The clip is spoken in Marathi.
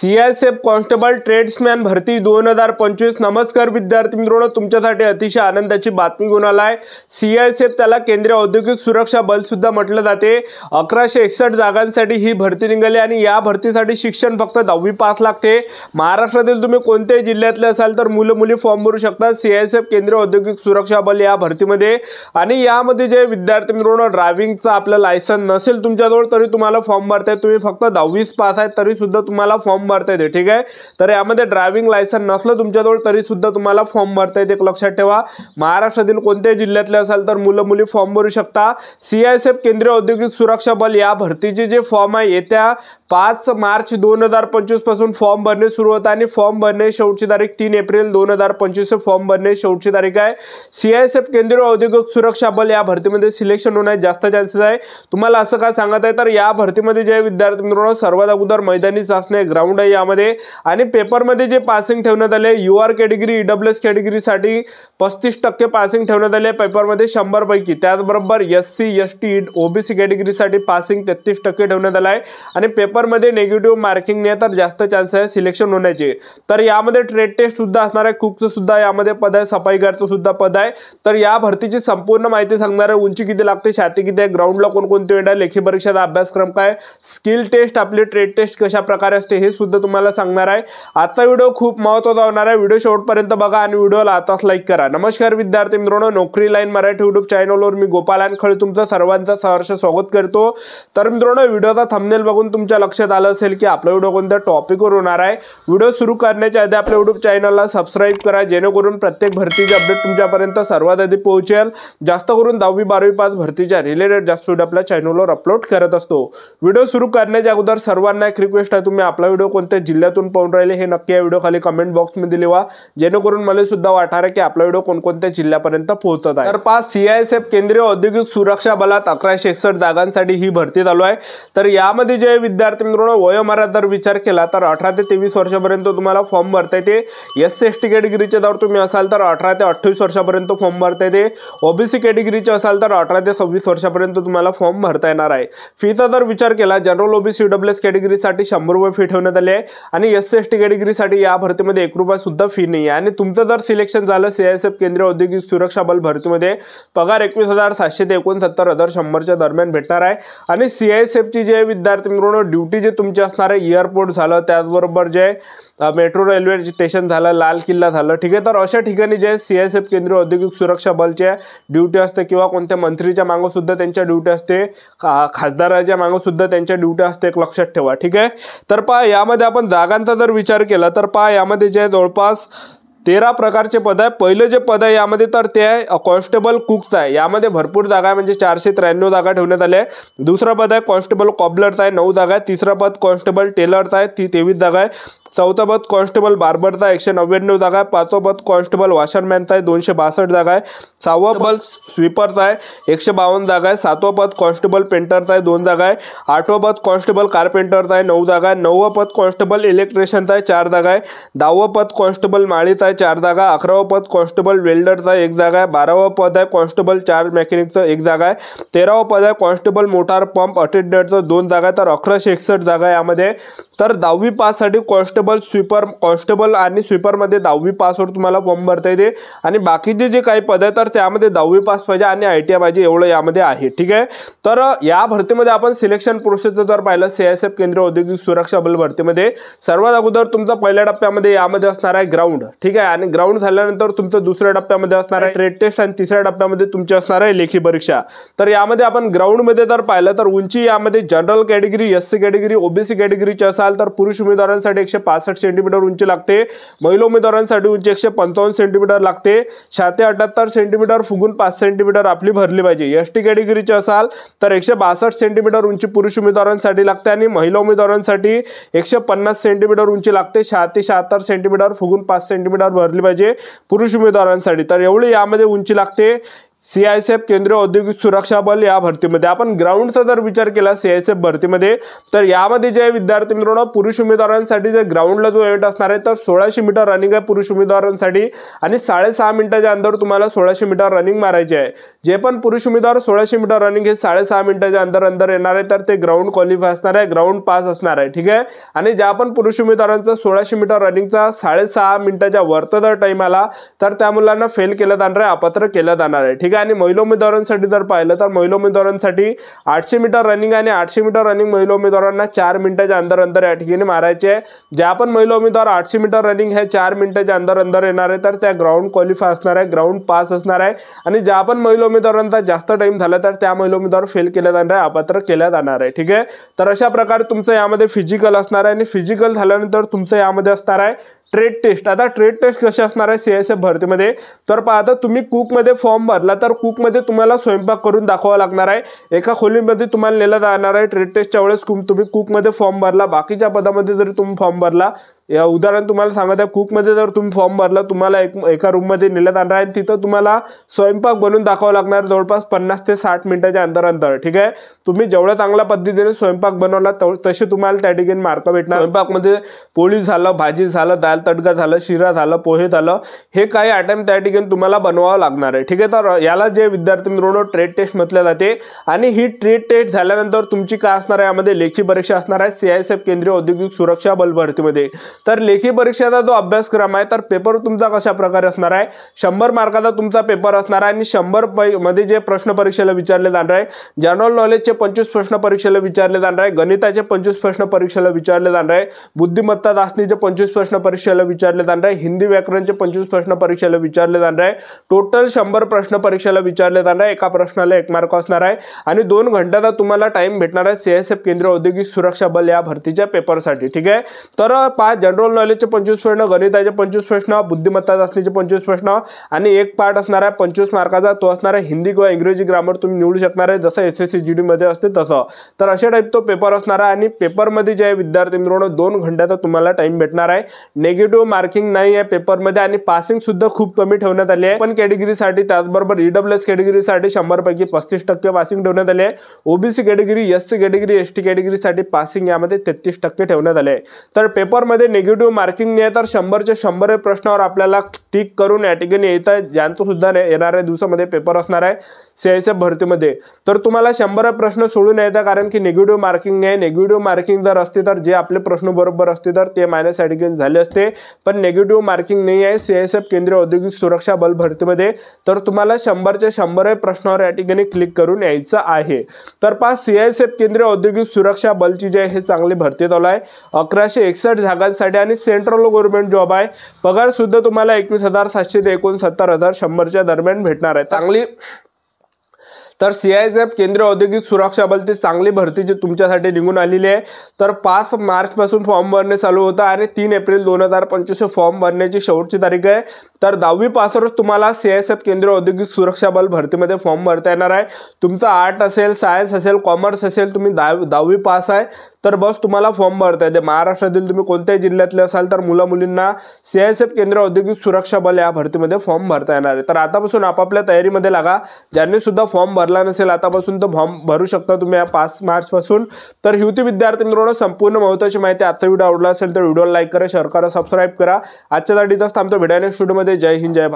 CISF कॉन्स्टेबल ट्रेड्समॅन भरती 2025। नमस्कार विद्यार्थी मित्रांनो, तुमच्यासाठी अतिशय आनंदाची बातमी घेऊन आलाय। CISF त्याला केंद्रीय औद्योगिक सुरक्षा बल सुद्धा म्हटलं जाते। 1161 जागांसाठी ही भरती निघाली आणि या भरतीसाठी शिक्षण फक्त 10वी पास लागते। महाराष्ट्रातील तुम्ही कोणत्याही जिल्ह्यातले असाल तर मुलं मुली फॉर्म भरू शकता CISF केंद्रीय औद्योगिक सुरक्षा बल या भरतीमध्ये। आणि यामध्ये जे विद्यार्थी मित्रांनो ड्रायव्हिंगचं आपलं लायसन नसेल तुमच्याजवळ तरी तुम्हाला फॉर्म भरता, तुम्ही फक्त 10वी पास आहे तरी सुद्धा तुम्हाला फॉर्म भरता येते। ठीक आहे, तर यामध्ये ड्रायव्हिंग लायसन नसलं तुमच्याजवळ तरी सुद्धा तुम्हाला फॉर्म भरता येते। एक लक्षात ठेवा, महाराष्ट्रातील कोणत्याही जिल्ह्यातले असाल तर मुलं मुली फॉर्म भरू शकता। CISF केंद्रीय औद्योगिक सुरक्षा बल या भरतीचे जे फॉर्म आहे येत्या 5 मार्च 2025 पासून फॉर्म भरणे सुरू होतं आणि फॉर्म भरणे शेवटची तारीख 3 एप्रिल 2025 फॉर्म भरणे शेवटची तारीख आहे। CISF केंद्रीय औद्योगिक सुरक्षा बल या भरतीमध्ये सिलेक्शन होण्याचे जास्त चान्सेस आहे। तुम्हाला असं काय सांगत आहे तर या भरतीमध्ये जे विद्यार्थी मित्रांनो सर्वात अगोदर मैदानी चाचणी ग्राउंड आहे यामध्ये आणि पेपरमध्ये जे पासिंग ठेवण्यात आले UR कॅटेगरी EWS कॅटेगरीसाठी 35% पासिंग ठेवण्यात आले पेपरमध्ये 100 पैकी। त्याचबरोबर SC ST OBC कॅटेगरीसाठी पासिंग 33% ठेवण्यात आले आहे आणि पेपरमध्ये नेगेटिव्ह मार्किंग नाही तर जास्त चान्स आहे सिलेक्शन होण्याचे। तर यामध्ये ट्रेड टेस्ट सुद्धा असणार आहे, कुकचं सुद्धा यामध्ये पद आहे, सफाईगारचं सुद्धा पद आहे। तर या भरतीची संपूर्ण माहिती सांगणार आहे। उंची किती लागते, छाती किती आहे, ग्राउंडला कोणकोणते वेळ आहे, लेखी परीक्षेचा अभ्यासक्रम काय, स्किल टेस्ट आपली ट्रेड टेस्ट कशा प्रकारे असते हे सुद्धा तुम्हाला सांगणार आहे। आजचा व्हिडिओ खूप महत्त्वाचा होणार आहे, व्हिडिओ शेवटपर्यंत बघा आणि व्हिडिओला आताच लाईक करा। नमस्कार विद्यार्थी मित्रांनो, नोकरी लाईन मराठी YouTube चॅनलवर मी गोपाल अनखळे तुमचं सर्वांचं सहर्ष स्वागत करतो। तर मित्रांनो, व्हिडिओचा थंबनेल बघून तुमच्या लक्षात आलं असेल की आपला व्हिडिओ कोणत्या टॉपिकवर होणार आहे। व्हिडिओ सुरू करण्याच्या आधी आपल्या YouTube चॅनलला सबस्क्राइब करा जेणेकरून प्रत्येक भरतीचे अपडेट तुमच्यापर्यंत सर्वात आधी पोहोचेल। जास्त करून 10वी 12वी पास भरतीच्या रिलेटेड जास्त व्हिडिओ आपल्या चॅनलवर अपलोड करत असतो। व्हिडिओ सुरू करण्याच्या अगोदर सर्वांना एक रिक्वेस्ट आहे, तुम्ही आपला व्हिडिओ कोणत्या जिल्ह्यातून पाहून राहिले हे नक्की या व्हिडिओ खाली कमेंट बॉक्समध्ये लिहा जेणेकरून मला सुद्धा वाटणार की आपला व्हिडिओ कोणकोणत्या जिल्ह्यापर्यंत पोहोचत आहे। तर CISF केंद्रीय औद्योगिक सुरक्षा बलात 1161 जागांसाठी ही भरती चालू आहे। तर यामध्ये जे विद्यार्थी मित्रांनो वयोमर्यादा जर विचार केला तर 18 ते 23 वर्षापर्यंत तुम्हाला फॉर्म भरता येते। SC ST कॅटेगरीचे जर तुम्ही असाल तर 18 ते 28 वर्षापर्यंत फॉर्म भरता येते। OBC कॅटेगरीचे असाल तर 18 ते 26 वर्षापर्यंत तुम्हाला फॉर्म भरता येणार आहे। फीचा जर विचार केला जनरल OBC EWS कॅटेगरीसाठी 100 रुपये फी ठेवण्यात आली आहे आणि SC ST कॅटेगरीसाठी या भरतीमध्ये 1 रुपया सुद्धा फी नाही आहे। आणि तुमचं जर सिलेक्शन झालं CISF केंद्रीय औद्योगिक सुरक्षा बल भरतीमध्ये पगार 21,700 ते 69,100च्या दरम्यान भेटणार आहे। आणि CISF ची जे विद्यार्थी मित्रांनो ड्युटी जे तुमचे असणार आहे एअरपोर्ट झालं, त्याचबरोबर जे मेट्रो रेल्वे स्टेशन झालं, लाल किल्ला झालं, ठीक आहे। तर अशा ठिकाणी जे CISF केंद्रीय औद्योगिक सुरक्षा बलच्या ड्युटी असते किंवा कोणत्या मंत्रीच्या मागं सुद्धा त्यांच्या ड्युटी असते, खासदाराच्या मागं सुद्धा त्यांच्या ड्युटी असते, एक लक्षात ठेवा। ठीक आहे, तर पहा यामध्ये आपण जागांचा जर विचार केला तर पहा यामध्ये जे जवळपास 13 प्रकारचे पद आहे। पहिलं जे पद आहे यामध्ये तर ते आहे कॉन्स्टेबल कुकचं आहे, यामध्ये भरपूर जागा आहे म्हणजे 493 जागा ठेवण्यात आल्या आहे। दुसरा पद आहे कॉन्स्टेबल कॉबलरचा आहे, 9 जागा आहे। तिसरा पद कॉन्स्टेबल टेलरचा आहे, 23 जागा आहे। चौथा पद कॉन्स्टेबल बार्बरचा 199 जागा आहे। पाचवा पद कॉन्स्टेबल वॉशरमॅनचा आहे, 262 जागा आहे। सहावा पद स्वीपरचा आहे, 152 जागा आहे। सातवा पद कॉन्स्टेबल पेंटरचा आहे, 2 जागा आहे। आठवा पद कॉन्स्टेबल कारपेंटरचा आहे, 9 जागा आहे। नववा पद कॉन्स्टेबल इलेक्ट्रिशियनचा आहे, 4 जागा आहे। 10वा पद कॉन्स्टेबल माळीचा आहे, 4 जागा। 11वा पद कॉन्स्टेबल वेल्डरचा 1 जागा आहे। 12वा पद आहे कॉन्स्टेबल चार्ज मेकॅनिकचं 1 जागा आहे। 13वा पद आहे कॉन्स्टेबल मोटार पंप अटेंडंटचं 2 जागा आहे। तर 1161 जागा यामध्ये। तर 10वी पाससाठी कॉन्स्टेबल स्वीपर कॉन्स्टेबल आणि स्वीपरमध्ये 10वी पासवर तुम्हाला फॉर्म भरता येते आणि बाकीचे जे काही पद आहे तर त्यामध्ये 10वी पास पाहिजे आणि ITI पाहिजे एवढं यामध्ये आहे। ठीक आहे, तर या भरतीमध्ये आपण सिलेक्शन प्रोसेस जर पाहिलं CISF केंद्रीय औद्योगिक सुरक्षा बल भरतीमध्ये सर्वात अगोदर तुमचा पहिल्या टप्प्यामध्ये यामध्ये असणार आहे ग्राउंड। ठीक आहे, आणि ग्राउंड झाल्यानंतर तुमचं दुसऱ्या टप्प्यामध्ये असणार आहे ट्रेड टेस्ट आणि तिसऱ्या टप्प्यामध्ये तुमची असणार आहे लेखी परीक्षा। तर यामध्ये आपण ग्राउंडमध्ये जर पाहिलं तर उंची यामध्ये general category SC category OBC कॅटेगरीचे असाल तर पुरुष उमेदवारांसाठी 165 सेंटीमीटर उंची लागते, महिला उमेदवारांसाठी उंची 155 सेंटीमीटर लागते, छाती 78 सेंटीमीटर फुगून 5 सेंटीमीटर आपली भरली पाहिजे। ST कॅटेगरीचे असाल तर 162 सेंटीमीटर उंची पुरुष उमेदवारांसाठी लागते आणि महिला उमेदवारांसाठी 150 सेंटीमीटर उंची लागते, छाती 76 सेंटीमीटर फुगून 5 सेंटीमीटर भरली पाहिजे पुरुष उमेदवारांसाठी। तर एवढी यामध्ये उंची लागते। CISF केंद्रीय औद्योगिक सुरक्षा बल या भरतीमध्ये आपण ग्राउंडचा जर विचार केला CISF भरतीमध्ये, तर यामध्ये जे विद्यार्थी मित्रांनो पुरुष उमेदवारांसाठी जे ग्राउंडला जो इव्हेंट असणार आहे तर 1600 मीटर रनिंग आहे पुरुष उमेदवारांसाठी आणि 6.5 मिनिटाच्या अंतर तुम्हाला 1600 मीटर रनिंग मारायचे आहे। जे पण पुरुष उमेदवार 1600 मीटर रनिंग हे 6.5 मिनिटाच्या अंतर येणार आहे तर ते ग्राउंड क्वालिफाय असणार आहे, ग्राउंड पास असणार आहे, ठीक आहे। आणि ज्या पण पुरुष उमेदवारांचा 1600 मीटर रनिंगचा 6.5 मिनिटाच्या वरचा जर टाइम आला तर त्या मुलांना फेल केलं जाणार आहे, अपात्र केलं जाणार आहे, ठीक आहे। आणि महिला उमेदवारांसाठी जर पाहिलं तर महिला उमेदवारांसाठी 800 मीटर रनिंग आणि 800 मीटर रनिंग महिला उमेदवारांना 4 मिनिटाच्या अंतर या ठिकाणी मारायचे आहे। ज्या पण महिला उमेदवार 800 मीटर रनिंग हे 4 मिनिटाच्या अंतर येणार आहे तर त्या ग्राउंड क्वालिफाय असणार आहे, ग्राउंड पास असणार आहे। आणि ज्या पण महिला उमेदवारांचा जास्त टाइम झाला तर त्या महिला उमेदवार फेल केल्या जाणार आहे, अपात्र केल्या जाणार आहे, ठीक आहे। तर अशा प्रकारे तुमचं यामध्ये फिजिकल असणार आहे आणि फिजिकल झाल्यानंतर तुमचं यामध्ये असणार आहे ट्रेड टेस्ट। आता ट्रेड टेस्ट कशी असणार आहे CISF भरतीमध्ये, तर पाहता तुम्ही कुकमध्ये फॉर्म भरला तर कुकमध्ये तुम्हाला स्वयंपाक करून दाखवावा लागणार आहे। एका खोलीमध्ये तुम्हाला नेलं जाणार आहे ट्रेड टेस्टच्या वेळेस। तुम्ही कुकमध्ये फॉर्म भरला, बाकीच्या पदामध्ये जरी तुम्ही फॉर्म भरला, या उदाहरण तुम्हाला सांगत आहे, कुकमध्ये जर तुम्ही फॉर्म भरला तुम्हाला एका रूममध्ये नेलं जाणार आहे, तिथं तुम्हाला स्वयंपाक बनवून दाखवावा लागणार जवळपास 50 ते 60 मिनिटाच्या अंतर, ठीक आहे। तुम्ही जेवढ्या चांगल्या पद्धतीने स्वयंपाक बनवला तसे तुम्हाला त्या ठिकाणी मार्क भेटणार। स्वयंपाकमध्ये पोळी झालं, भाजी झालं, दाल तडका झालं, शिरा झालं, पोहे झालं, हे काही आयटम त्या ठिकाणी तुम्हाला बनवावं लागणार आहे, ठीक आहे। तर याला जे विद्यार्थी मित्रांनो ट्रेड टेस्ट म्हटले जाते। आणि ही ट्रेड टेस्ट झाल्यानंतर तुमची काय असणार आहे, यामध्ये लेखी परीक्षा असणार आहे CISF केंद्रीय औद्योगिक सुरक्षा बल भरतीमध्ये। तर लेखी परीक्षेचा जो अभ्यासक्रम आहे तर पेपर तुमचा कशा प्रकारे असणार आहे, 100 मार्काचा तुमचा पेपर असणार आहे आणि 100 मध्ये जे प्रश्न परीक्षेला विचारले जाणार आहे, जनरल नॉलेजचे 25 प्रश्न परीक्षेला विचारले जाणार आहे, गणिताचे 25 प्रश्न परीक्षेला विचारले जाणार आहे, बुद्धिमत्ता चाचणीचे 25 प्रश्न परीक्षेला विचारले जाणार आहे, हिंदी व्याकरणचे 25 प्रश्न परीक्षेला विचारले जाणार आहे, टोटल 100 प्रश्न परीक्षेला विचारले जाणार आहे। एका प्रश्नाला 1 मार्क असणार आहे आणि 2 घंट्याचा तुम्हाला टाइम भेटणार आहे CISF केंद्रीय औद्योगिक सुरक्षा बल या भरतीच्या पेपरसाठी, ठीक आहे। तर 5 जनरल नॉलेजचे 25 प्रश्न, गणिताचे 25 प्रश्न, बुद्धिमत्ता चाचणीचे 25 प्रश्न आणि एक पार्ट असणार आहे 25 मार्काचा, तो असणार आहे हिंदी किंवा इंग्रजी ग्रामर तुम्ही निवडू शकणार आहे, जसं SSC GD मध्ये असते तसं। तर अशा टाइप तो पेपर असणार आहे आणि पेपरमध्ये जे विद्यार्थी मित्रांनो 2 घंट्याचा तुम्हाला टाइम भेटणार आहे। नेगेटिव्ह मार्किंग नाही आहे पेपरमध्ये आणि पासिंग सुद्धा खूप कमी ठेवण्यात आली आहे। पण कॅटेगरीसाठी त्याचबरोबर EWS कॅटेगरीसाठी 100 पैकी 35% पासिंग ठेवण्यात आले आहे। OBC category, SC category, ST कॅटेगरीसाठी पासिंग यामध्ये 33% ठेवण्यात आले आहे। तर पेपरमध्ये नेगेटिव्ह मार्किंग नाही आहे, तर 100च्या 100 प्रश्नावर आपल्याला टिक करून या ठिकाणी येतं, ज्यांचं सुद्धा येणाऱ्या दिवसामध्ये पेपर असणार आहे CISF भरतीमध्ये। तर तुम्हाला 100 प्रश्न सोडून यायचा, कारण की नेगेटिव्ह मार्किंग नाही। नेगेटिव्ह मार्किंग जर असते तर जे आपले प्रश्न बरोबर असते तर ते मायनस या ठिकाणी झाले असते, पण नेगेटिव्ह मार्किंग नाही आहे CISF केंद्रीय औद्योगिक सुरक्षा बल भरतीमध्ये। तर तुम्हाला 100च्या 100 प्रश्नावर या ठिकाणी क्लिक करून यायचं आहे। तर CISF केंद्रीय औद्योगिक सुरक्षा बलची जे आहे चांगली भरती चालू आहे, 1161 जागांसाठी आणि सेंट्रल गव्हर्नमेंट जॉब आहे। पगार सुद्धा तुम्हाला 21,700 ते 69,100च्या दरम्यान भेटणार आहे, चांगली। तर CISF केंद्रीय औद्योगिक सुरक्षा बल ती चांगली भरती जी तुमच्यासाठी निघून आलेली आहे। तर 5 मार्च पासून फॉर्म भरणे चालू होता आणि 3 एप्रिल 2025 फॉर्म भरण्याची शेवटची तारीख आहे। तर 10वी पासवरच तुम्हाला CISF केंद्रीय औद्योगिक सुरक्षा बल भरतीमध्ये फॉर्म भरता येणार आहे। तुमचा आर्ट असेल, सायन्स असेल, कॉमर्स असेल, तुम्ही 10वी पास आहे तर बस तुम्हाला फॉर्म भरता येते। महाराष्ट्रातील तुम्ही कोणत्याही जिल्ह्यातले असाल तर मुला-मुलींना CISF केंद्रीय औद्योगिक सुरक्षा बल या भरतीमध्ये फॉर्म भरता येणार आहे। तर आतापासून आपापल्या तयारीमध्ये लागा। ज्यांनी सुद्धा फॉर्म भरला नसेल आतापासून तर फॉर्म भरू शकता तुम्ही या 5 मार्च पासून। तर युवती विद्यार्थी मित्रांनो, संपूर्ण महत्त्वाची माहिती आजचा व्हिडिओ आवडला असेल तर व्हिडिओला लाईक करा, शेअर करा, सबस्क्राईब करा। आजच्यासाठी थांबतो, भेटूया नेक्स्ट व्हिडिओमध्ये। जय हिंद, जय भारत।